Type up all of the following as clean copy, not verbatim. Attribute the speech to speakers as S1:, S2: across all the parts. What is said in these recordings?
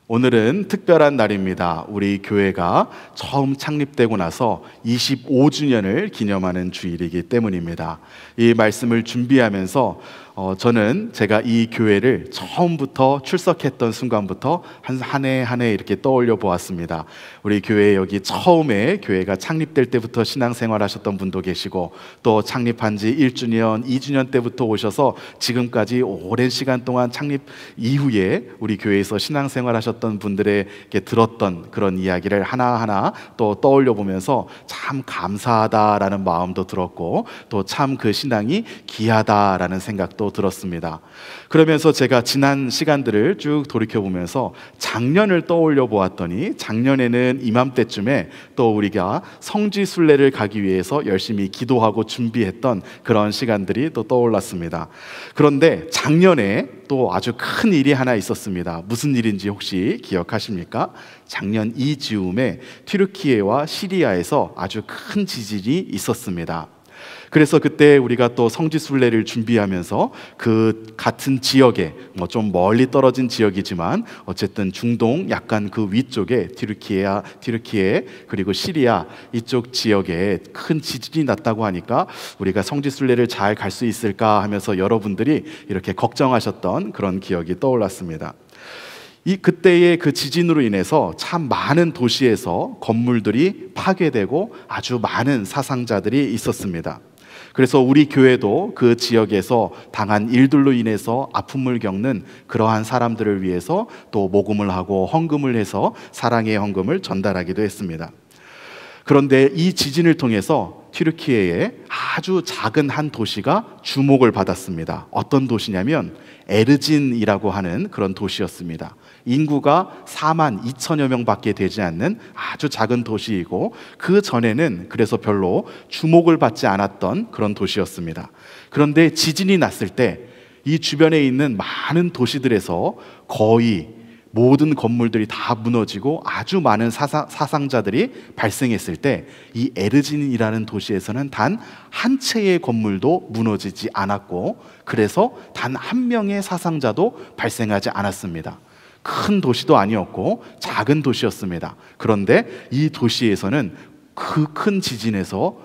S1: 오늘은 특별한 날입니다. 우리 교회가 처음 창립되고 나서 25주년을 기념하는 주일이기 때문입니다. 이 말씀을 준비하면서 저는 제가 이 교회를 처음부터 출석했던 순간부터 한 해 한 해 이렇게 떠올려 보았습니다. 우리 교회 여기 처음에 교회가 창립될 때부터 신앙생활 하셨던 분도 계시고, 또 창립한 지 1주년, 2주년 때부터 오셔서 지금까지 오랜 시간 동안 창립 이후에 우리 교회에서 신앙생활 하셨던 분들에게 들었던 그런 이야기를 하나하나 또 떠올려 보면서 참 감사하다라는 마음도 들었고, 또 참 그 신앙이 귀하다라는 생각도 들었습니다. 그러면서 제가 지난 시간들을 쭉 돌이켜 보면서 작년을 떠올려 보았더니, 작년에는 이맘때쯤에 또 우리가 성지순례를 가기 위해서 열심히 기도하고 준비했던 그런 시간들이 또 떠올랐습니다. 그런데 작년에 또 아주 큰 일이 하나 있었습니다. 무슨 일인지 혹시 기억하십니까? 작년 이 즈음에 튀르키예와 시리아에서 아주 큰 지진이 있었습니다. 그래서 그때 우리가 또 성지순례를 준비하면서 그 같은 지역에, 좀 멀리 떨어진 지역이지만 어쨌든 중동 약간 그 위쪽에 튀르키예 그리고 시리아 이쪽 지역에 큰 지진이 났다고 하니까 우리가 성지순례를 잘 갈 수 있을까 하면서 여러분들이 이렇게 걱정하셨던 그런 기억이 떠올랐습니다. 그때의 그 지진으로 인해서 참 많은 도시에서 건물들이 파괴되고 아주 많은 사상자들이 있었습니다. 그래서 우리 교회도 그 지역에서 당한 일들로 인해서 아픔을 겪는 그러한 사람들을 위해서 또 모금을 하고 헌금을 해서 사랑의 헌금을 전달하기도 했습니다. 그런데 이 지진을 통해서 튀르키예의 아주 작은 한 도시가 주목을 받았습니다. 어떤 도시냐면 에르진이라고 하는 그런 도시였습니다. 인구가 4만 2천여 명밖에 되지 않는 아주 작은 도시이고, 그 전에는 그래서 별로 주목을 받지 않았던 그런 도시였습니다. 그런데 지진이 났을 때 이 주변에 있는 많은 도시들에서 거의 모든 건물들이 다 무너지고 아주 많은 사상자들이 발생했을 때 이 에르진이라는 도시에서는 단 한 채의 건물도 무너지지 않았고, 그래서 단 한 명의 사상자도 발생하지 않았습니다. 큰 도시도 아니었고 작은 도시였습니다. 그런데 이 도시에서는 그 큰 지진에서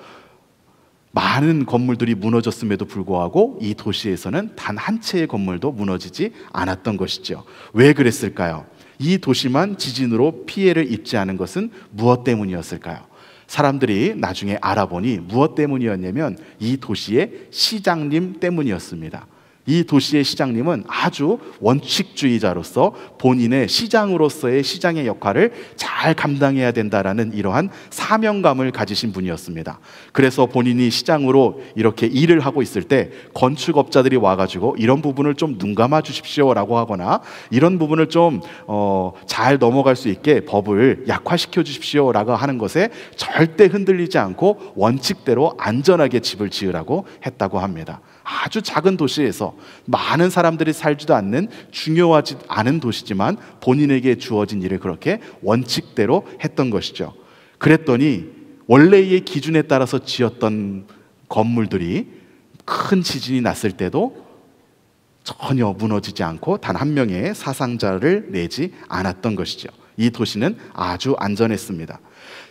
S1: 많은 건물들이 무너졌음에도 불구하고 이 도시에서는 단 한 채의 건물도 무너지지 않았던 것이죠. 왜 그랬을까요? 이 도시만 지진으로 피해를 입지 않은 것은 무엇 때문이었을까요? 사람들이 나중에 알아보니 무엇 때문이었냐면 이 도시의 시장님 때문이었습니다. 이 도시의 시장님은 아주 원칙주의자로서 본인의 시장으로서의 시장의 역할을 잘 감당해야 된다라는 이러한 사명감을 가지신 분이었습니다. 그래서 본인이 시장으로 이렇게 일을 하고 있을 때 건축업자들이 와가지고 이런 부분을 좀 눈 감아 주십시오라고 하거나 이런 부분을 좀 잘 넘어갈 수 있게 법을 약화시켜 주십시오라고 하는 것에 절대 흔들리지 않고 원칙대로 안전하게 집을 지으라고 했다고 합니다. 아주 작은 도시에서 많은 사람들이 살지도 않는 중요하지 않은 도시지만 본인에게 주어진 일을 그렇게 원칙대로 했던 것이죠. 그랬더니 원래의 기준에 따라서 지었던 건물들이 큰 지진이 났을 때도 전혀 무너지지 않고 단 한 명의 사상자를 내지 않았던 것이죠. 이 도시는 아주 안전했습니다.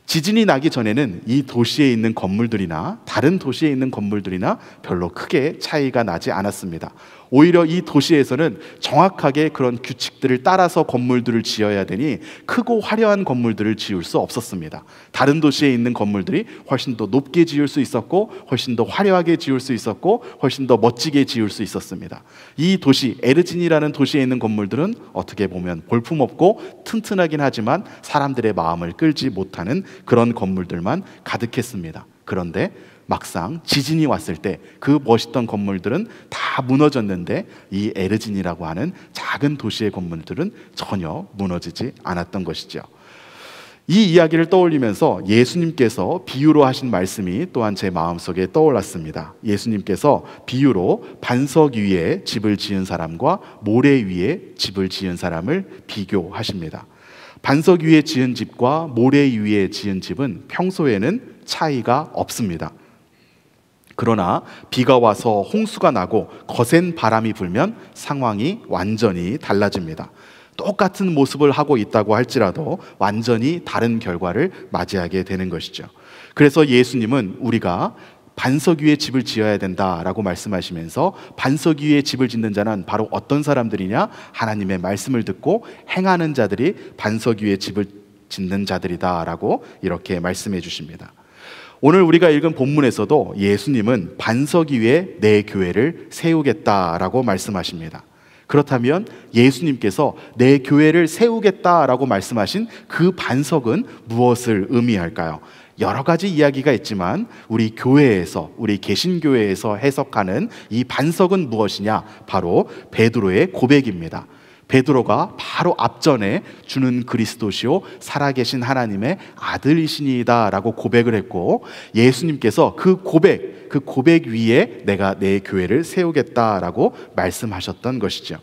S1: 지진이 나기 전에는 이 도시에 있는 건물들이나 다른 도시에 있는 건물들이나 별로 크게 차이가 나지 않았습니다. 오히려 이 도시에서는 정확하게 그런 규칙들을 따라서 건물들을 지어야 되니 크고 화려한 건물들을 지을 수 없었습니다. 다른 도시에 있는 건물들이 훨씬 더 높게 지을 수 있었고, 훨씬 더 화려하게 지을 수 있었고, 훨씬 더 멋지게 지을 수 있었습니다. 이 도시 에르진이라는 도시에 있는 건물들은 어떻게 보면 볼품없고 튼튼하긴 하지만 사람들의 마음을 끌지 못하는 그런 건물들만 가득했습니다. 그런데 막상 지진이 왔을 때 그 멋있던 건물들은 다 무너졌는데 이 에르진이라고 하는 작은 도시의 건물들은 전혀 무너지지 않았던 것이죠. 이 이야기를 떠올리면서 예수님께서 비유로 하신 말씀이 또한 제 마음속에 떠올랐습니다. 예수님께서 비유로 반석 위에 집을 지은 사람과 모래 위에 집을 지은 사람을 비교하십니다. 반석 위에 지은 집과 모래 위에 지은 집은 평소에는 차이가 없습니다. 그러나 비가 와서 홍수가 나고 거센 바람이 불면 상황이 완전히 달라집니다. 똑같은 모습을 하고 있다고 할지라도 완전히 다른 결과를 맞이하게 되는 것이죠. 그래서 예수님은 우리가 반석 위에 집을 지어야 된다라고 말씀하시면서 반석 위에 집을 짓는 자는 바로 어떤 사람들이냐? 하나님의 말씀을 듣고 행하는 자들이 반석 위에 집을 짓는 자들이다라고 이렇게 말씀해 주십니다. 오늘 우리가 읽은 본문에서도 예수님은 반석 위에 내 교회를 세우겠다라고 말씀하십니다. 그렇다면 예수님께서 내 교회를 세우겠다라고 말씀하신 그 반석은 무엇을 의미할까요? 여러 가지 이야기가 있지만 우리 교회에서, 우리 개신교회에서 해석하는 이 반석은 무엇이냐? 바로 베드로의 고백입니다. 베드로가 바로 앞전에 주는 그리스도시요 살아계신 하나님의 아들이시니이다 라고 고백을 했고, 예수님께서 그 고백 위에 내가 내 교회를 세우겠다라고 말씀하셨던 것이죠.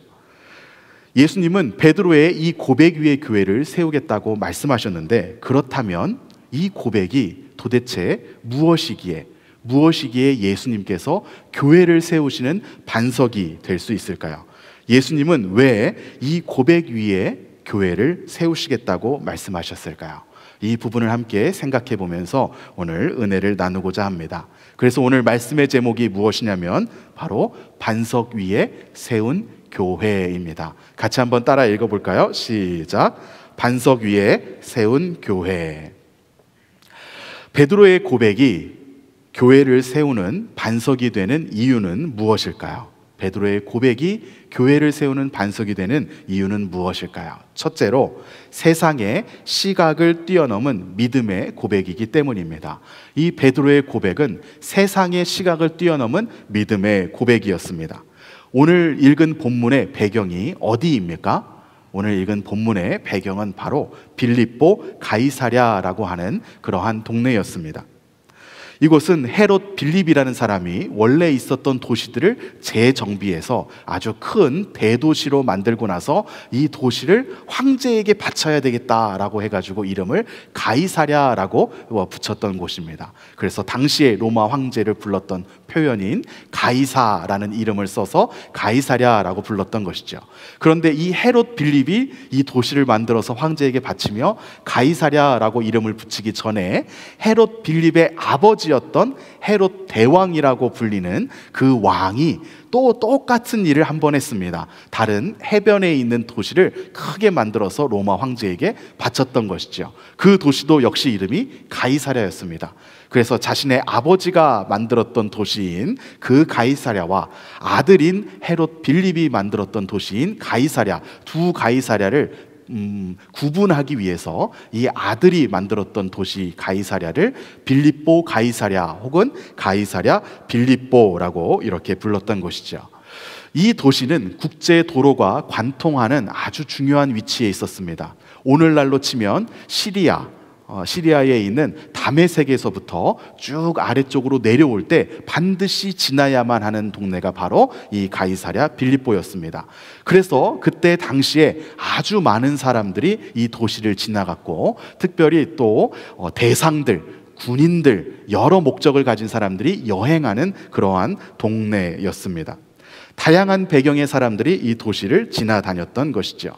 S1: 예수님은 베드로의 이 고백 위에 교회를 세우겠다고 말씀하셨는데, 그렇다면 이 고백이 도대체 무엇이기에 예수님께서 교회를 세우시는 반석이 될 수 있을까요? 예수님은 왜 이 고백 위에 교회를 세우시겠다고 말씀하셨을까요? 이 부분을 함께 생각해 보면서 오늘 은혜를 나누고자 합니다. 그래서 오늘 말씀의 제목이 무엇이냐면 바로 반석 위에 세운 교회입니다. 같이 한번 따라 읽어볼까요? 시작. 반석 위에 세운 교회. 베드로의 고백이 교회를 세우는 반석이 되는 이유는 무엇일까요? 베드로의 고백이 교회를 세우는 반석이 되는 이유는 무엇일까요? 첫째로 세상의 시각을 뛰어넘은 믿음의 고백이기 때문입니다. 이 베드로의 고백은 세상의 시각을 뛰어넘은 믿음의 고백이었습니다. 오늘 읽은 본문의 배경이 어디입니까? 오늘 읽은 본문의 배경은 바로 빌립보 가이사랴라고 하는 그러한 동네였습니다. 이곳은 헤롯 빌립이라는 사람이 원래 있었던 도시들을 재정비해서 아주 큰 대도시로 만들고 나서 이 도시를 황제에게 바쳐야 되겠다라고 해가지고 이름을 가이사랴라고 붙였던 곳입니다. 그래서 당시에 로마 황제를 불렀던 표현인 가이사라는 이름을 써서 가이사랴라고 불렀던 것이죠. 그런데 이 헤롯 빌립이 이 도시를 만들어서 황제에게 바치며 가이사랴라고 이름을 붙이기 전에 헤롯 빌립의 아버지였던 헤롯 대왕이라고 불리는 그 왕이 또 똑같은 일을 한 번 했습니다. 다른 해변에 있는 도시를 크게 만들어서 로마 황제에게 바쳤던 것이죠. 그 도시도 역시 이름이 가이사랴였습니다. 그래서 자신의 아버지가 만들었던 도시인 그 가이사랴와 아들인 헤롯 빌립이 만들었던 도시인 가이사랴, 두 가이사랴를 구분하기 위해서 이 아들이 만들었던 도시 가이사랴를 빌립보 가이사랴 혹은 가이사랴 빌립보라고 이렇게 불렀던 것이죠. 이 도시는 국제 도로가 관통하는 아주 중요한 위치에 있었습니다. 오늘날로 치면 시리아에 있는 다메섹에서부터 쭉 아래쪽으로 내려올 때 반드시 지나야만 하는 동네가 바로 이 가이사랴 빌립보였습니다. 그래서 그때 당시에 아주 많은 사람들이 이 도시를 지나갔고, 특별히 또 대상들, 군인들, 여러 목적을 가진 사람들이 여행하는 그러한 동네였습니다. 다양한 배경의 사람들이 이 도시를 지나다녔던 것이죠.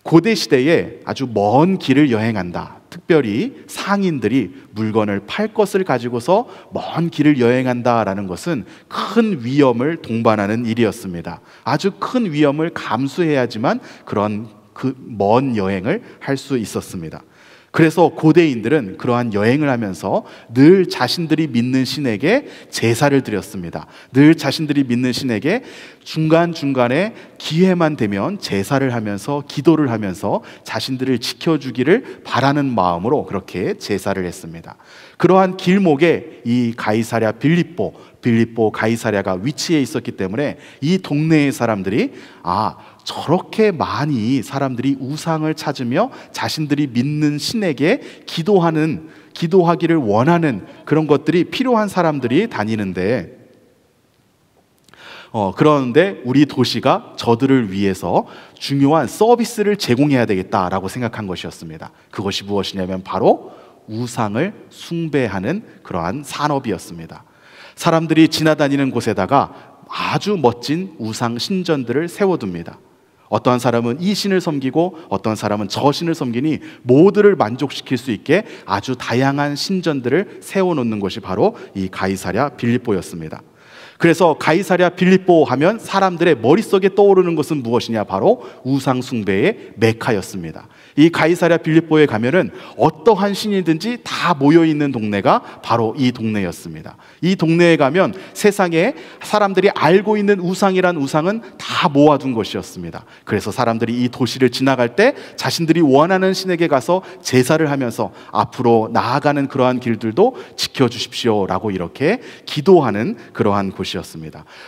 S1: 고대 시대에 아주 먼 길을 여행한다, 특별히 상인들이 물건을 팔 것을 가지고서 먼 길을 여행한다라는 것은 큰 위험을 동반하는 일이었습니다. 아주 큰 위험을 감수해야지만 그런 그 먼 여행을 할 수 있었습니다. 그래서 고대인들은 그러한 여행을 하면서 늘 자신들이 믿는 신에게 제사를 드렸습니다. 늘 자신들이 믿는 신에게 중간중간에 기회만 되면 제사를 하면서 기도를 하면서 자신들을 지켜주기를 바라는 마음으로 그렇게 제사를 했습니다. 그러한 길목에 이 가이사랴 빌립보 가이사랴가 위치해 있었기 때문에 이 동네의 사람들이 저렇게 많이 사람들이 우상을 찾으며 자신들이 믿는 신에게 기도하기를 원하는 그런 것들이 필요한 사람들이 다니는데, 그런데 우리 도시가 저들을 위해서 중요한 서비스를 제공해야 되겠다라고 생각한 것이었습니다. 그것이 무엇이냐면 바로 우상을 숭배하는 그러한 산업이었습니다. 사람들이 지나다니는 곳에다가 아주 멋진 우상 신전들을 세워둡니다. 어떠한 사람은 이 신을 섬기고 어떠한 사람은 저 신을 섬기니 모두를 만족시킬 수 있게 아주 다양한 신전들을 세워놓는 것이 바로 이 가이사랴 빌립보였습니다. 그래서 가이사랴 빌립보 하면 사람들의 머릿속에 떠오르는 것은 무엇이냐? 바로 우상 숭배의 메카였습니다. 이 가이사랴 빌립보에 가면은 어떠한 신이든지 다 모여있는 동네가 바로 이 동네였습니다. 이 동네에 가면 세상에 사람들이 알고 있는 우상이란 우상은 다 모아둔 것이었습니다. 그래서 사람들이 이 도시를 지나갈 때 자신들이 원하는 신에게 가서 제사를 하면서 앞으로 나아가는 그러한 길들도 지켜주십시오라고 이렇게 기도하는 그러한 곳이었습니다.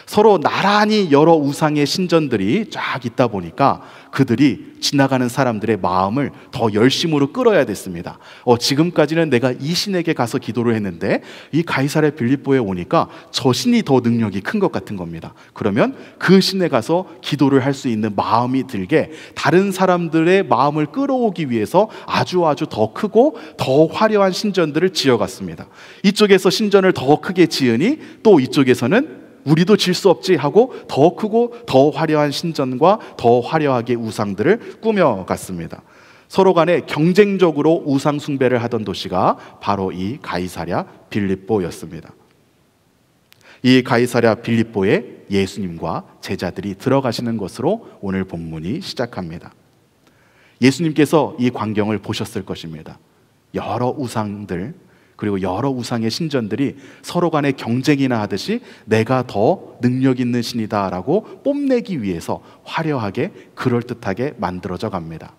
S1: 서로 나란히 여러 우상의 신전들이 쫙 있다 보니까 그들이 지나가는 사람들의 마음을 더 열심으로 끌어야 됐습니다. 지금까지는 내가 이 신에게 가서 기도를 했는데 이 가이사랴 빌립보에 오니까 저 신이 더 능력이 큰 것 같은 겁니다. 그러면 그 신에 가서 기도를 할 수 있는 마음이 들게 다른 사람들의 마음을 끌어오기 위해서 아주 더 크고 더 화려한 신전들을 지어갔습니다. 이쪽에서 신전을 더 크게 지으니 또 이쪽에서는 우리도 질 수 없지 하고 더 크고 더 화려한 신전과 더 화려하게 우상들을 꾸며갔습니다. 서로 간에 경쟁적으로 우상 숭배를 하던 도시가 바로 이 가이사랴 빌립보였습니다. 이 가이사랴 빌립보에 예수님과 제자들이 들어가시는 것으로 오늘 본문이 시작합니다. 예수님께서 이 광경을 보셨을 것입니다. 여러 우상들 그리고 여러 우상의 신전들이 서로 간에 경쟁이나 하듯이 내가 더 능력 있는 신이다라고 뽐내기 위해서 화려하게 그럴듯하게 만들어져 갑니다.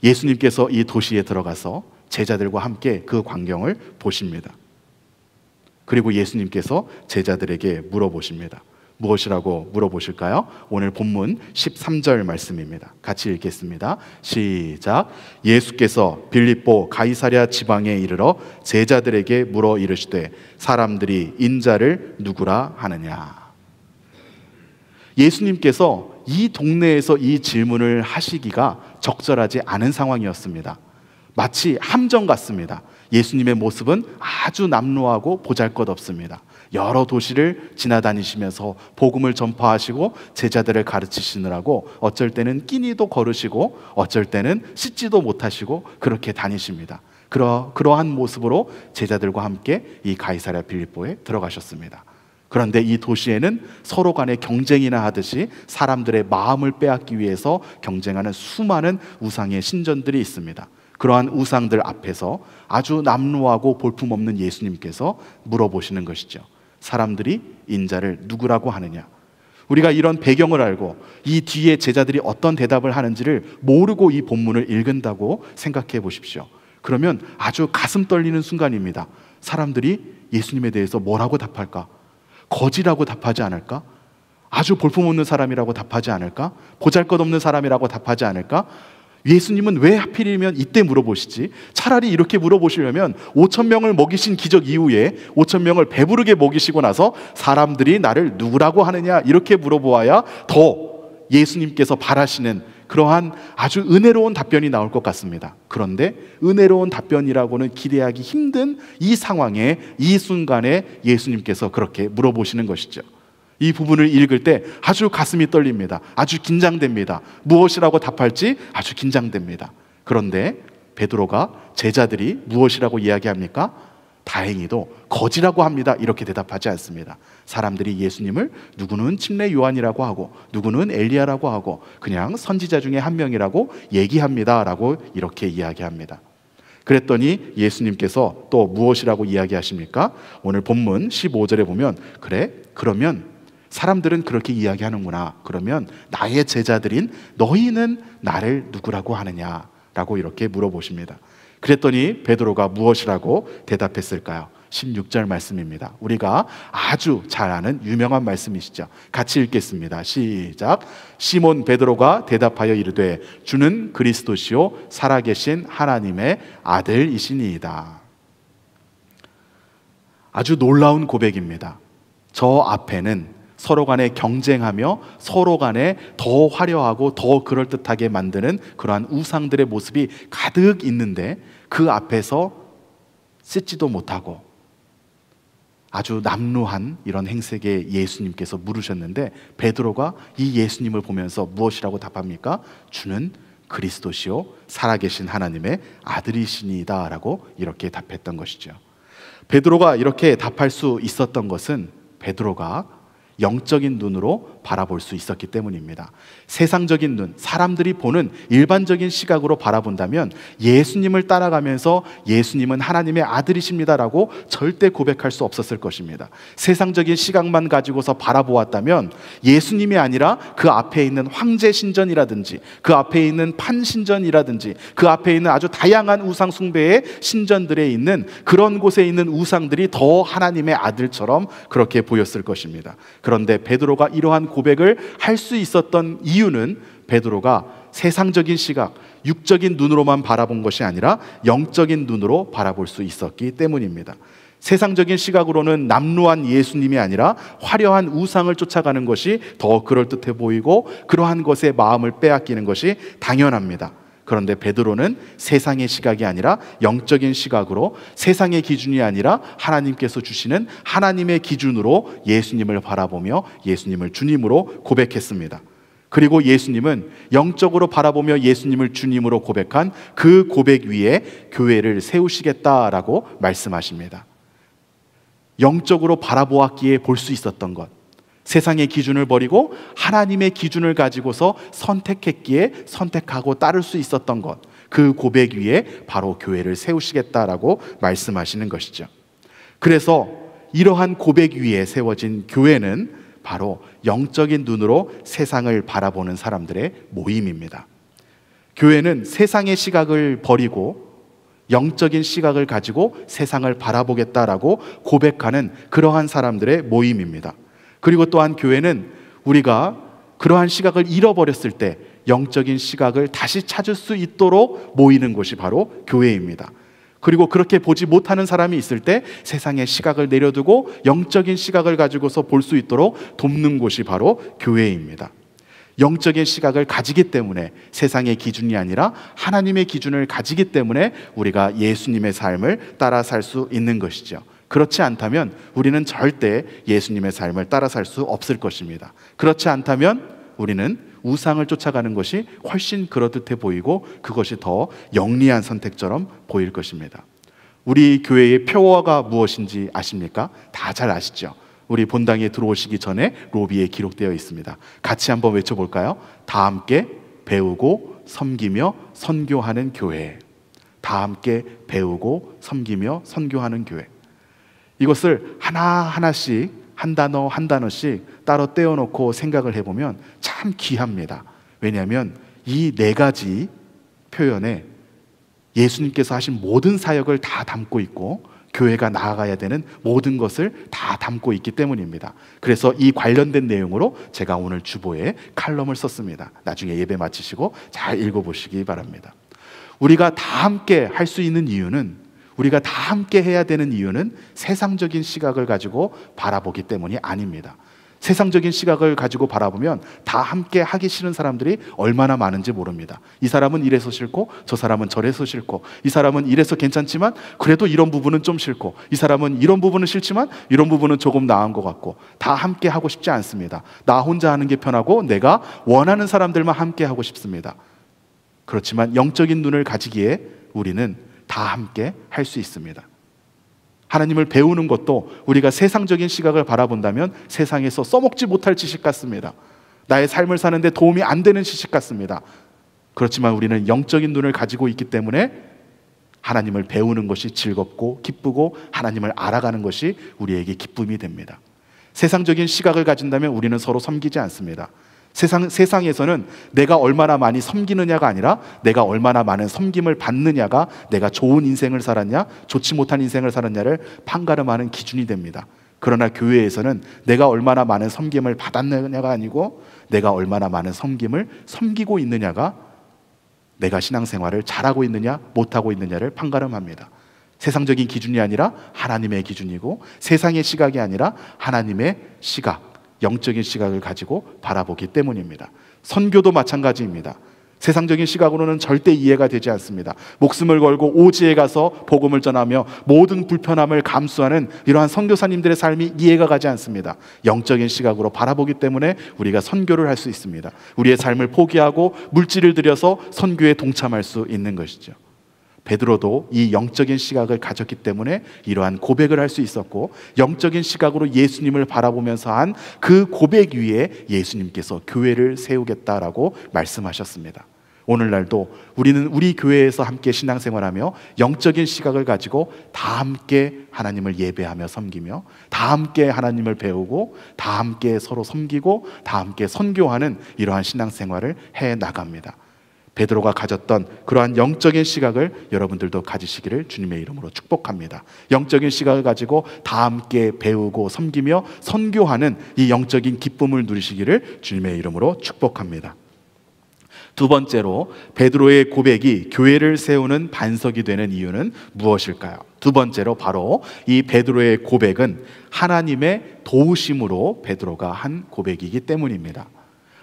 S1: 예수님께서 이 도시에 들어가서 제자들과 함께 그 광경을 보십니다. 그리고 예수님께서 제자들에게 물어보십니다. 무엇이라고 물어보실까요? 오늘 본문 13절 말씀입니다. 같이 읽겠습니다. 시작. 예수께서 빌립보 가이사랴 지방에 이르러 제자들에게 물어 이르시되 사람들이 인자를 누구라 하느냐. 예수님께서 이 동네에서 이 질문을 하시기가 적절하지 않은 상황이었습니다. 마치 함정 같습니다. 예수님의 모습은 아주 남루하고 보잘것없습니다. 여러 도시를 지나다니시면서 복음을 전파하시고 제자들을 가르치시느라고 어쩔 때는 끼니도 거르시고 어쩔 때는 씻지도 못하시고 그렇게 다니십니다. 그러한 모습으로 제자들과 함께 이 가이사랴 빌립보에 들어가셨습니다. 그런데 이 도시에는 서로 간에 경쟁이나 하듯이 사람들의 마음을 빼앗기 위해서 경쟁하는 수많은 우상의 신전들이 있습니다. 그러한 우상들 앞에서 아주 남루하고 볼품없는 예수님께서 물어보시는 것이죠. 사람들이 인자를 누구라고 하느냐. 우리가 이런 배경을 알고 이 뒤에 제자들이 어떤 대답을 하는지를 모르고 이 본문을 읽은다고 생각해 보십시오. 그러면 아주 가슴 떨리는 순간입니다. 사람들이 예수님에 대해서 뭐라고 답할까? 거지라고 답하지 않을까? 아주 볼품없는 사람이라고 답하지 않을까? 보잘것없는 사람이라고 답하지 않을까? 예수님은 왜 하필이면 이때 물어보시지? 차라리 이렇게 물어보시려면 5,000명을 먹이신 기적 이후에 5,000명을 배부르게 먹이시고 나서 사람들이 나를 누구라고 하느냐 이렇게 물어보아야 더 예수님께서 바라시는 그러한 아주 은혜로운 답변이 나올 것 같습니다. 그런데 은혜로운 답변이라고는 기대하기 힘든 이 상황에 이 순간에 예수님께서 그렇게 물어보시는 것이죠. 이 부분을 읽을 때 아주 가슴이 떨립니다. 아주 긴장됩니다. 무엇이라고 답할지 아주 긴장됩니다. 그런데 베드로가 제자들이 무엇이라고 이야기합니까? 다행히도 거지라고 합니다. 이렇게 대답하지 않습니다. 사람들이 예수님을 누구는 침례 요한이라고 하고 누구는 엘리야라고 하고 그냥 선지자 중에 한 명이라고 얘기합니다 라고 이렇게 이야기합니다. 그랬더니 예수님께서 또 무엇이라고 이야기하십니까? 오늘 본문 15절에 보면 그래? 그러면 사람들은 그렇게 이야기하는구나. 그러면 나의 제자들인 너희는 나를 누구라고 하느냐? 라고 이렇게 물어보십니다. 그랬더니 베드로가 무엇이라고 대답했을까요? 16절 말씀입니다. 우리가 아주 잘 아는 유명한 말씀이시죠. 같이 읽겠습니다. 시작. 시몬 베드로가 대답하여 이르되 주는 그리스도시요 살아계신 하나님의 아들이시니이다. 아주 놀라운 고백입니다. 저 앞에는 서로 간에 경쟁하며 서로 간에 더 화려하고 더 그럴듯하게 만드는 그러한 우상들의 모습이 가득 있는데 그 앞에서 씻지도 못하고 아주 남루한 이런 행색의 예수님께서 물으셨는데, 베드로가 이 예수님을 보면서 무엇이라고 답합니까? 주는 그리스도시요 살아계신 하나님의 아들이시니이다 라고 이렇게 답했던 것이죠. 베드로가 이렇게 답할 수 있었던 것은 베드로가 영적인 눈으로 바라볼 수 있었기 때문입니다. 세상적인 눈, 사람들이 보는 일반적인 시각으로 바라본다면 예수님을 따라가면서 예수님은 하나님의 아들이십니다라고 절대 고백할 수 없었을 것입니다. 세상적인 시각만 가지고서 바라보았다면 예수님이 아니라 그 앞에 있는 황제 신전이라든지 그 앞에 있는 판신전이라든지 그 앞에 있는 아주 다양한 우상 숭배의 신전들에 있는 그런 곳에 있는 우상들이 더 하나님의 아들처럼 그렇게 보였을 것입니다. 그런데 베드로가 이러한 고백을 할 수 있었던 이유는 베드로가 세상적인 시각, 육적인 눈으로만 바라본 것이 아니라 영적인 눈으로 바라볼 수 있었기 때문입니다. 세상적인 시각으로는 남루한 예수님이 아니라 화려한 우상을 쫓아가는 것이 더 그럴듯해 보이고 그러한 것에 마음을 빼앗기는 것이 당연합니다. 그런데 베드로는 세상의 시각이 아니라 영적인 시각으로, 세상의 기준이 아니라 하나님께서 주시는 하나님의 기준으로 예수님을 바라보며 예수님을 주님으로 고백했습니다. 그리고 예수님은 영적으로 바라보며 예수님을 주님으로 고백한 그 고백 위에 교회를 세우시겠다라고 말씀하십니다. 영적으로 바라보았기에 볼 수 있었던 것, 세상의 기준을 버리고 하나님의 기준을 가지고서 선택했기에 선택하고 따를 수 있었던 것, 그 고백 위에 바로 교회를 세우시겠다라고 말씀하시는 것이죠. 그래서 이러한 고백 위에 세워진 교회는 바로 영적인 눈으로 세상을 바라보는 사람들의 모임입니다. 교회는 세상의 시각을 버리고 영적인 시각을 가지고 세상을 바라보겠다라고 고백하는 그러한 사람들의 모임입니다. 그리고 또한 교회는 우리가 그러한 시각을 잃어버렸을 때 영적인 시각을 다시 찾을 수 있도록 모이는 곳이 바로 교회입니다. 그리고 그렇게 보지 못하는 사람이 있을 때 세상의 시각을 내려두고 영적인 시각을 가지고서 볼 수 있도록 돕는 곳이 바로 교회입니다. 영적인 시각을 가지기 때문에, 세상의 기준이 아니라 하나님의 기준을 가지기 때문에 우리가 예수님의 삶을 따라 살 수 있는 것이죠. 그렇지 않다면 우리는 절대 예수님의 삶을 따라 살 수 없을 것입니다. 그렇지 않다면 우리는 우상을 쫓아가는 것이 훨씬 그럴듯해 보이고 그것이 더 영리한 선택처럼 보일 것입니다. 우리 교회의 표어가 무엇인지 아십니까? 다 잘 아시죠? 우리 본당에 들어오시기 전에 로비에 기록되어 있습니다. 같이 한번 외쳐볼까요? 다 함께 배우고 섬기며 선교하는 교회. 다 함께 배우고 섬기며 선교하는 교회. 이것을 하나하나씩 한 단어 한 단어씩 따로 떼어놓고 생각을 해보면 참 귀합니다. 왜냐하면 이 네 가지 표현에 예수님께서 하신 모든 사역을 다 담고 있고 교회가 나아가야 되는 모든 것을 다 담고 있기 때문입니다. 그래서 이 관련된 내용으로 제가 오늘 주보에 칼럼을 썼습니다. 나중에 예배 마치시고 잘 읽어보시기 바랍니다. 우리가 다 함께 할 수 있는 이유는, 우리가 다 함께 해야 되는 이유는 세상적인 시각을 가지고 바라보기 때문이 아닙니다. 세상적인 시각을 가지고 바라보면 다 함께 하기 싫은 사람들이 얼마나 많은지 모릅니다. 이 사람은 이래서 싫고 저 사람은 저래서 싫고, 이 사람은 이래서 괜찮지만 그래도 이런 부분은 좀 싫고, 이 사람은 이런 부분은 싫지만 이런 부분은 조금 나은 것 같고, 다 함께 하고 싶지 않습니다. 나 혼자 하는 게 편하고 내가 원하는 사람들만 함께 하고 싶습니다. 그렇지만 영적인 눈을 가지기에 우리는 다 함께 할 수 있습니다. 하나님을 배우는 것도 우리가 세상적인 시각을 바라본다면 세상에서 써먹지 못할 지식 같습니다. 나의 삶을 사는데 도움이 안 되는 지식 같습니다. 그렇지만 우리는 영적인 눈을 가지고 있기 때문에 하나님을 배우는 것이 즐겁고 기쁘고 하나님을 알아가는 것이 우리에게 기쁨이 됩니다. 세상적인 시각을 가진다면 우리는 서로 섬기지 않습니다. 세상에서는 내가 얼마나 많이 섬기느냐가 아니라 내가 얼마나 많은 섬김을 받느냐가 내가 좋은 인생을 살았냐, 좋지 못한 인생을 살았냐를 판가름하는 기준이 됩니다. 그러나 교회에서는 내가 얼마나 많은 섬김을 받았느냐가 아니고 내가 얼마나 많은 섬김을 섬기고 있느냐가 내가 신앙생활을 잘하고 있느냐 못하고 있느냐를 판가름합니다. 세상적인 기준이 아니라 하나님의 기준이고, 세상의 시각이 아니라 하나님의 시각, 영적인 시각을 가지고 바라보기 때문입니다. 선교도 마찬가지입니다. 세상적인 시각으로는 절대 이해가 되지 않습니다. 목숨을 걸고 오지에 가서 복음을 전하며 모든 불편함을 감수하는 이러한 선교사님들의 삶이 이해가 가지 않습니다. 영적인 시각으로 바라보기 때문에 우리가 선교를 할 수 있습니다. 우리의 삶을 포기하고 물질을 들여서 선교에 동참할 수 있는 것이죠. 베드로도 이 영적인 시각을 가졌기 때문에 이러한 고백을 할 수 있었고, 영적인 시각으로 예수님을 바라보면서 한 그 고백 위에 예수님께서 교회를 세우겠다라고 말씀하셨습니다. 오늘날도 우리는 우리 교회에서 함께 신앙생활하며 영적인 시각을 가지고 다 함께 하나님을 예배하며 섬기며, 다 함께 하나님을 배우고, 다 함께 서로 섬기고, 다 함께 선교하는 이러한 신앙생활을 해 나갑니다. 베드로가 가졌던 그러한 영적인 시각을 여러분들도 가지시기를 주님의 이름으로 축복합니다. 영적인 시각을 가지고 다 함께 배우고 섬기며 선교하는 이 영적인 기쁨을 누리시기를 주님의 이름으로 축복합니다. 두 번째로 베드로의 고백이 교회를 세우는 반석이 되는 이유는 무엇일까요? 두 번째로 바로 이 베드로의 고백은 하나님의 도우심으로 베드로가 한 고백이기 때문입니다.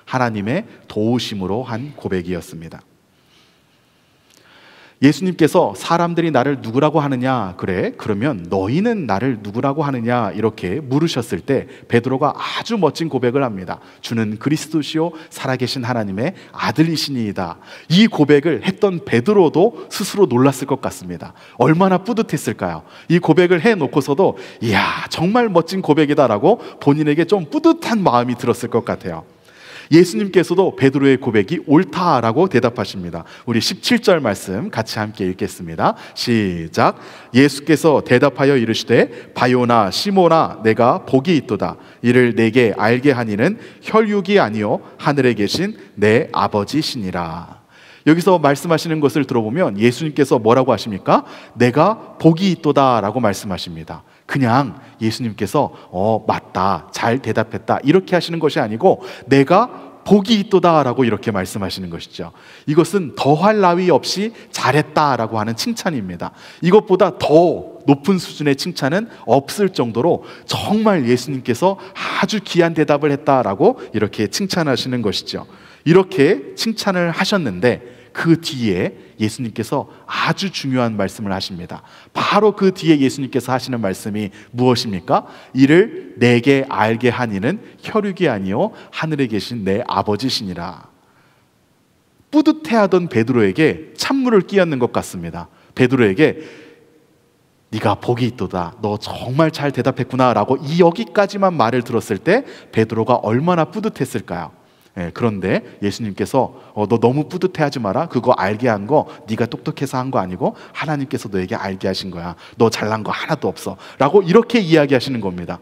S1: 하나님의 도우심으로 한 고백이었습니다. 예수님께서 사람들이 나를 누구라고 하느냐, 그래 그러면 너희는 나를 누구라고 하느냐, 이렇게 물으셨을 때 베드로가 아주 멋진 고백을 합니다. 주는 그리스도시요 살아계신 하나님의 아들이시니이다. 이 고백을 했던 베드로도 스스로 놀랐을 것 같습니다. 얼마나 뿌듯했을까요? 이 고백을 해놓고서도 이야 정말 멋진 고백이다라고 본인에게 좀 뿌듯한 마음이 들었을 것 같아요. 예수님께서도 베드로의 고백이 옳다라고 대답하십니다. 우리 17절 말씀 같이 함께 읽겠습니다. 시작. 예수께서 대답하여 이르시되 바요나 시모나 내가 복이 있도다. 이를 내게 알게 하니는 혈육이 아니요 하늘에 계신 내 아버지시니라. 여기서 말씀하시는 것을 들어보면 예수님께서 뭐라고 하십니까? 내가 복이 있도다 라고 말씀하십니다. 그냥 예수님께서 맞다, 잘 대답했다 이렇게 하시는 것이 아니고 내가 복이 있도다 라고 이렇게 말씀하시는 것이죠. 이것은 더할 나위 없이 잘했다 라고 하는 칭찬입니다. 이것보다 더 높은 수준의 칭찬은 없을 정도로 정말 예수님께서 아주 귀한 대답을 했다라고 이렇게 칭찬하시는 것이죠. 이렇게 칭찬을 하셨는데 그 뒤에 예수님께서 아주 중요한 말씀을 하십니다. 바로 그 뒤에 예수님께서 하시는 말씀이 무엇입니까? 이를 내게 알게 하니는 혈육이 아니요 하늘에 계신 내 아버지시니라. 뿌듯해하던 베드로에게 찬물을 끼얹는 것 같습니다. 베드로에게 네가 복이 있도다, 너 정말 잘 대답했구나 라고 이 여기까지만 말을 들었을 때 베드로가 얼마나 뿌듯했을까요? 그런데 예수님께서 너 너무 뿌듯해하지 마라. 그거 알게 한 거 네가 똑똑해서 한 거 아니고 하나님께서 너에게 알게 하신 거야. 너 잘난 거 하나도 없어 라고 이렇게 이야기하시는 겁니다.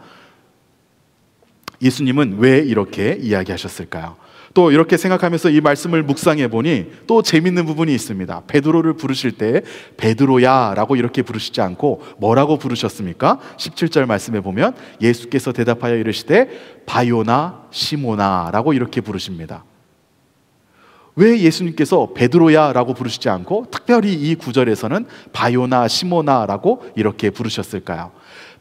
S1: 예수님은 왜 이렇게 이야기하셨을까요? 또 이렇게 생각하면서 이 말씀을 묵상해 보니 또 재밌는 부분이 있습니다. 베드로를 부르실 때 베드로야 라고 이렇게 부르시지 않고 뭐라고 부르셨습니까? 17절 말씀에 보면 예수께서 대답하여 이르시되 바요나 시모나 라고 이렇게 부르십니다. 왜 예수님께서 베드로야 라고 부르시지 않고 특별히 이 구절에서는 바요나 시모나 라고 이렇게 부르셨을까요?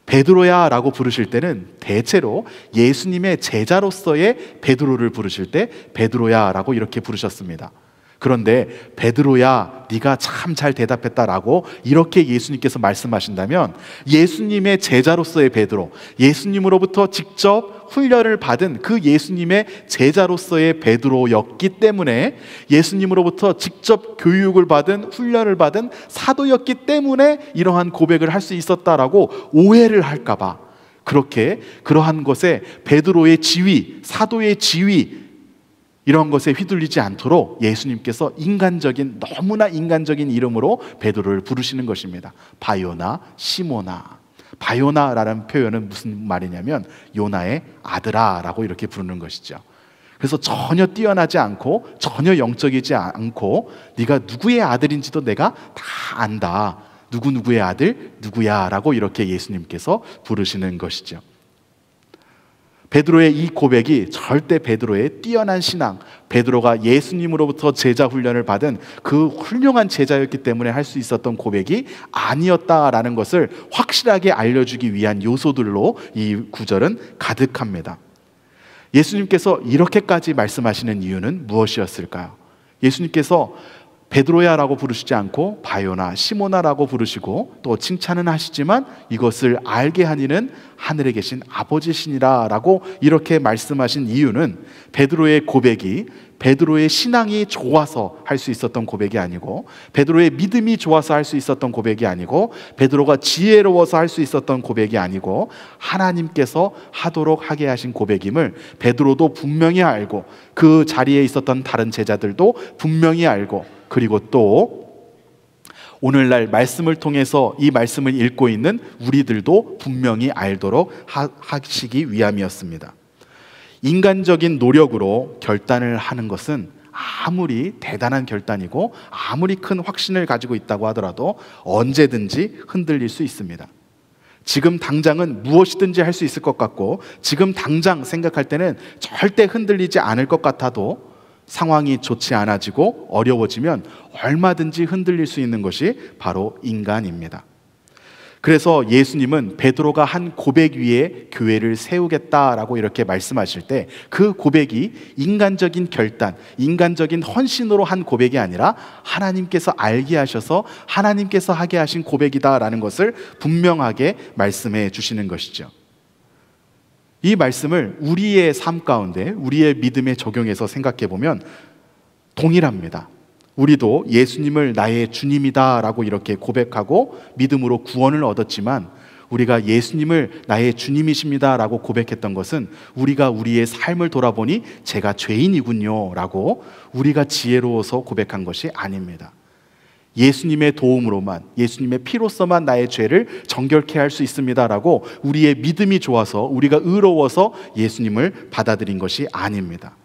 S1: 베드로야 라고 부르실 때는 대체로 예수님의 제자로서의 베드로를 부르실 때 베드로야 라고 이렇게 부르셨습니다. 그런데 베드로야 네가 참 잘 대답했다라고 이렇게 예수님께서 말씀하신다면 예수님의 제자로서의 베드로, 예수님으로부터 직접 훈련을 받은 그 예수님의 제자로서의 베드로였기 때문에, 예수님으로부터 직접 교육을 받은 훈련을 받은 사도였기 때문에 이러한 고백을 할 수 있었다라고 오해를 할까봐, 그렇게 그러한 것에 베드로의 지위, 사도의 지위 이런 것에 휘둘리지 않도록 예수님께서 인간적인, 너무나 인간적인 이름으로 베드로를 부르시는 것입니다. 바요나 시모나. 바요나라는 표현은 무슨 말이냐면 요나의 아들아 라고 이렇게 부르는 것이죠. 그래서 전혀 뛰어나지 않고 전혀 영적이지 않고 네가 누구의 아들인지도 내가 다 안다. 누구누구의 아들 누구야 라고 이렇게 예수님께서 부르시는 것이죠. 베드로의 이 고백이 절대 베드로의 뛰어난 신앙, 베드로가 예수님으로부터 제자 훈련을 받은 그 훌륭한 제자였기 때문에 할 수 있었던 고백이 아니었다라는 것을 확실하게 알려주기 위한 요소들로 이 구절은 가득합니다. 예수님께서 이렇게까지 말씀하시는 이유는 무엇이었을까요? 예수님께서 베드로야라고 부르시지 않고 바요나 시모나라고 부르시고 또 칭찬은 하시지만 이것을 알게 하니는 하늘에 계신 아버지시니라 라고 이렇게 말씀하신 이유는 베드로의 고백이 베드로의 신앙이 좋아서 할 수 있었던 고백이 아니고, 베드로의 믿음이 좋아서 할 수 있었던 고백이 아니고, 베드로가 지혜로워서 할 수 있었던 고백이 아니고, 하나님께서 하도록 하게 하신 고백임을 베드로도 분명히 알고, 그 자리에 있었던 다른 제자들도 분명히 알고, 그리고 또 오늘날 말씀을 통해서 이 말씀을 읽고 있는 우리들도 분명히 알도록 하시기 위함이었습니다. 인간적인 노력으로 결단을 하는 것은 아무리 대단한 결단이고 아무리 큰 확신을 가지고 있다고 하더라도 언제든지 흔들릴 수 있습니다. 지금 당장은 무엇이든지 할 수 있을 것 같고, 지금 당장 생각할 때는 절대 흔들리지 않을 것 같아도 상황이 좋지 않아지고 어려워지면 얼마든지 흔들릴 수 있는 것이 바로 인간입니다. 그래서 예수님은 베드로가 한 고백 위에 교회를 세우겠다라고 이렇게 말씀하실 때 그 고백이 인간적인 결단, 인간적인 헌신으로 한 고백이 아니라 하나님께서 알게 하셔서 하나님께서 하게 하신 고백이다라는 것을 분명하게 말씀해 주시는 것이죠. 이 말씀을 우리의 삶 가운데 우리의 믿음에 적용해서 생각해 보면 동일합니다. 우리도 예수님을 나의 주님이다 라고 이렇게 고백하고 믿음으로 구원을 얻었지만, 우리가 예수님을 나의 주님이십니다 라고 고백했던 것은 우리가 우리의 삶을 돌아보니 제가 죄인이군요 라고 우리가 지혜로워서 고백한 것이 아닙니다. 예수님의 도움으로만, 예수님의 피로서만 나의 죄를 정결케 할 수 있습니다 라고 우리의 믿음이 좋아서, 우리가 의로워서 예수님을 받아들인 것이 아닙니다.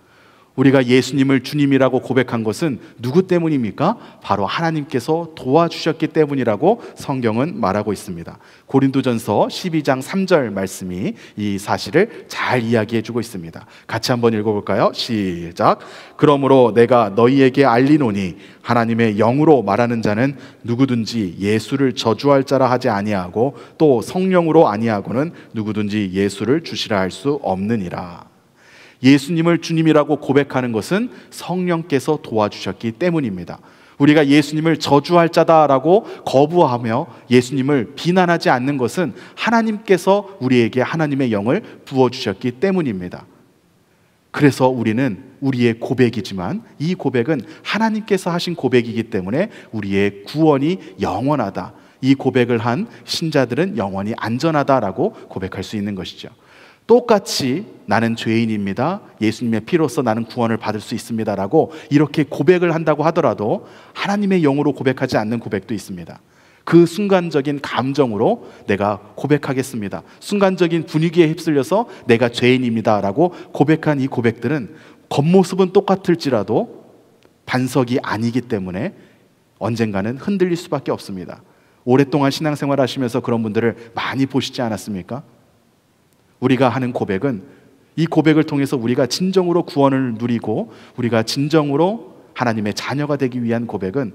S1: 우리가 예수님을 주님이라고 고백한 것은 누구 때문입니까? 바로 하나님께서 도와주셨기 때문이라고 성경은 말하고 있습니다. 고린도전서 12장 3절 말씀이 이 사실을 잘 이야기해 주고 있습니다. 같이 한번 읽어볼까요? 시작. 그러므로 내가 너희에게 알리노니 하나님의 영으로 말하는 자는 누구든지 예수를 저주할 자라 하지 아니하고 또 성령으로 아니하고는 누구든지 예수를 주시라 할 수 없느니라. 예수님을 주님이라고 고백하는 것은 성령께서 도와주셨기 때문입니다. 우리가 예수님을 저주할 자다라고 거부하며 예수님을 비난하지 않는 것은 하나님께서 우리에게 하나님의 영을 부어주셨기 때문입니다. 그래서 우리는 우리의 고백이지만 이 고백은 하나님께서 하신 고백이기 때문에 우리의 구원이 영원하다, 이 고백을 한 신자들은 영원히 안전하다라고 고백할 수 있는 것이죠. 똑같이 나는 죄인입니다, 예수님의 피로써 나는 구원을 받을 수 있습니다 라고 이렇게 고백을 한다고 하더라도 하나님의 영으로 고백하지 않는 고백도 있습니다. 그 순간적인 감정으로 내가 고백하겠습니다, 순간적인 분위기에 휩쓸려서 내가 죄인입니다 라고 고백한 이 고백들은 겉모습은 똑같을지라도 반석이 아니기 때문에 언젠가는 흔들릴 수밖에 없습니다. 오랫동안 신앙생활 하시면서 그런 분들을 많이 보시지 않았습니까? 우리가 하는 고백은, 이 고백을 통해서 우리가 진정으로 구원을 누리고 우리가 진정으로 하나님의 자녀가 되기 위한 고백은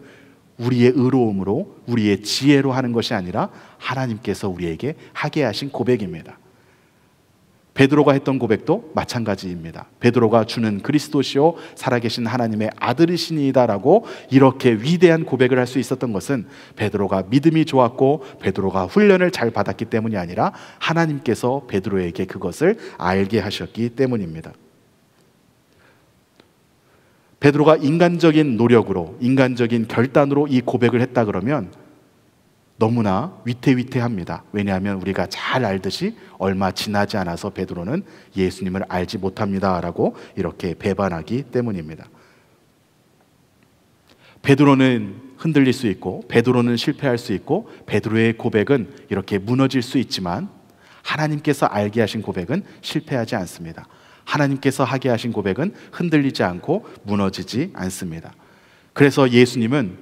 S1: 우리의 의로움으로, 우리의 지혜로 하는 것이 아니라 하나님께서 우리에게 하게 하신 고백입니다. 베드로가 했던 고백도 마찬가지입니다. 베드로가 주는 그리스도시요 살아계신 하나님의 아들이시니이다라고 이렇게 위대한 고백을 할 수 있었던 것은 베드로가 믿음이 좋았고 베드로가 훈련을 잘 받았기 때문이 아니라 하나님께서 베드로에게 그것을 알게 하셨기 때문입니다. 베드로가 인간적인 노력으로, 인간적인 결단으로 이 고백을 했다 그러면 너무나 위태위태합니다. 왜냐하면 우리가 잘 알듯이 얼마 지나지 않아서 베드로는 예수님을 알지 못합니다라고 이렇게 배반하기 때문입니다. 베드로는 흔들릴 수 있고 베드로는 실패할 수 있고 베드로의 고백은 이렇게 무너질 수 있지만 하나님께서 알게 하신 고백은 실패하지 않습니다. 하나님께서 하게 하신 고백은 흔들리지 않고 무너지지 않습니다. 그래서 예수님은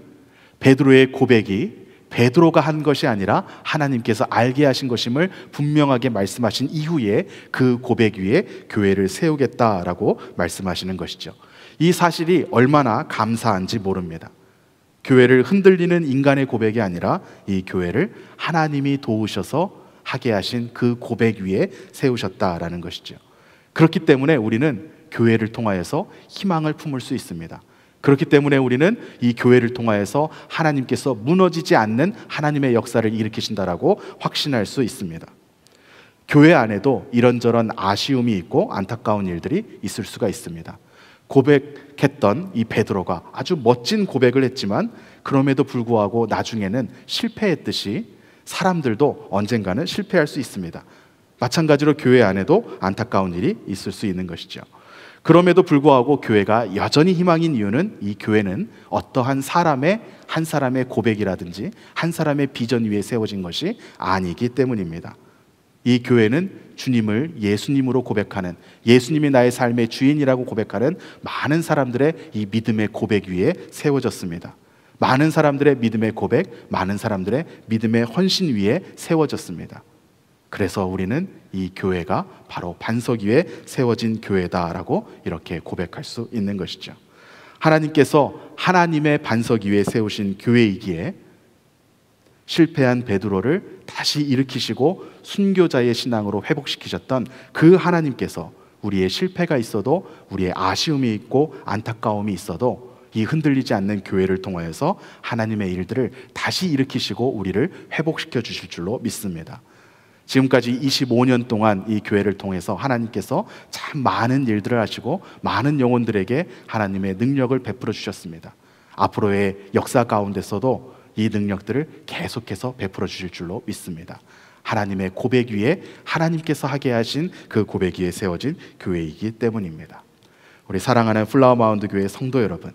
S1: 베드로의 고백이 베드로가 한 것이 아니라 하나님께서 알게 하신 것임을 분명하게 말씀하신 이후에 그 고백 위에 교회를 세우겠다라고 말씀하시는 것이죠. 이 사실이 얼마나 감사한지 모릅니다. 교회를 흔들리는 인간의 고백이 아니라 이 교회를 하나님이 도우셔서 하게 하신 그 고백 위에 세우셨다라는 것이죠. 그렇기 때문에 우리는 교회를 통하여서 희망을 품을 수 있습니다. 그렇기 때문에 우리는 이 교회를 통하여서 하나님께서 무너지지 않는 하나님의 역사를 일으키신다라고 확신할 수 있습니다. 교회 안에도 이런저런 아쉬움이 있고 안타까운 일들이 있을 수가 있습니다. 고백했던 이 베드로가 아주 멋진 고백을 했지만 그럼에도 불구하고 나중에는 실패했듯이 사람들도 언젠가는 실패할 수 있습니다. 마찬가지로 교회 안에도 안타까운 일이 있을 수 있는 것이죠. 그럼에도 불구하고 교회가 여전히 희망인 이유는 이 교회는 어떠한 한 사람의 고백이라든지 한 사람의 비전 위에 세워진 것이 아니기 때문입니다. 이 교회는 주님을 예수님으로 고백하는, 예수님이 나의 삶의 주인이라고 고백하는 많은 사람들의 이 믿음의 고백 위에 세워졌습니다. 많은 사람들의 믿음의 고백, 많은 사람들의 믿음의 헌신 위에 세워졌습니다. 그래서 우리는 이 교회가 바로 반석 위에 세워진 교회다라고 이렇게 고백할 수 있는 것이죠. 하나님께서 하나님의 반석 위에 세우신 교회이기에 실패한 베드로를 다시 일으키시고 순교자의 신앙으로 회복시키셨던 그 하나님께서 우리의 실패가 있어도, 우리의 아쉬움이 있고 안타까움이 있어도 이 흔들리지 않는 교회를 통하여서 하나님의 일들을 다시 일으키시고 우리를 회복시켜 주실 줄로 믿습니다. 지금까지 25년 동안 이 교회를 통해서 하나님께서 참 많은 일들을 하시고 많은 영혼들에게 하나님의 능력을 베풀어 주셨습니다. 앞으로의 역사 가운데서도 이 능력들을 계속해서 베풀어 주실 줄로 믿습니다. 하나님의 고백 위에 하나님께서 하게 하신 그 고백 위에 세워진 교회이기 때문입니다. 우리 사랑하는 플라워 마운드 교회 성도 여러분,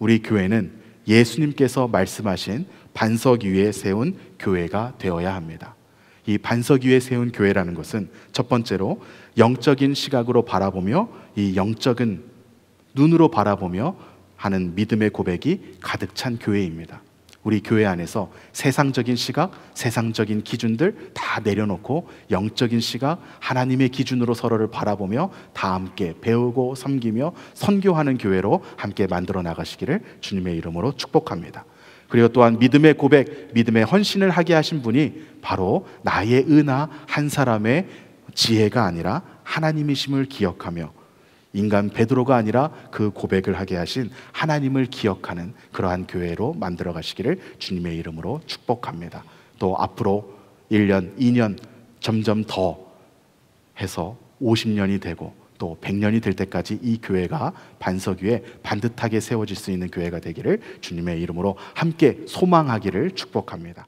S1: 우리 교회는 예수님께서 말씀하신 반석 위에 세운 교회가 되어야 합니다. 이 반석 위에 세운 교회라는 것은 첫 번째로 영적인 시각으로 바라보며 이 영적인 눈으로 바라보며 하는 믿음의 고백이 가득 찬 교회입니다. 우리 교회 안에서 세상적인 시각, 세상적인 기준들 다 내려놓고 영적인 시각, 하나님의 기준으로 서로를 바라보며 다 함께 배우고 섬기며 선교하는 교회로 함께 만들어 나가시기를 주님의 이름으로 축복합니다. 그리고 또한 믿음의 고백, 믿음의 헌신을 하게 하신 분이 바로 나의 은하 한 사람의 지혜가 아니라 하나님이심을 기억하며 인간 베드로가 아니라 그 고백을 하게 하신 하나님을 기억하는 그러한 교회로 만들어 가시기를 주님의 이름으로 축복합니다. 또 앞으로 1년, 2년 점점 더 해서 50년이 되고 또 100년이 될 때까지 이 교회가 반석 위에 반듯하게 세워질 수 있는 교회가 되기를 주님의 이름으로 함께 소망하기를 축복합니다.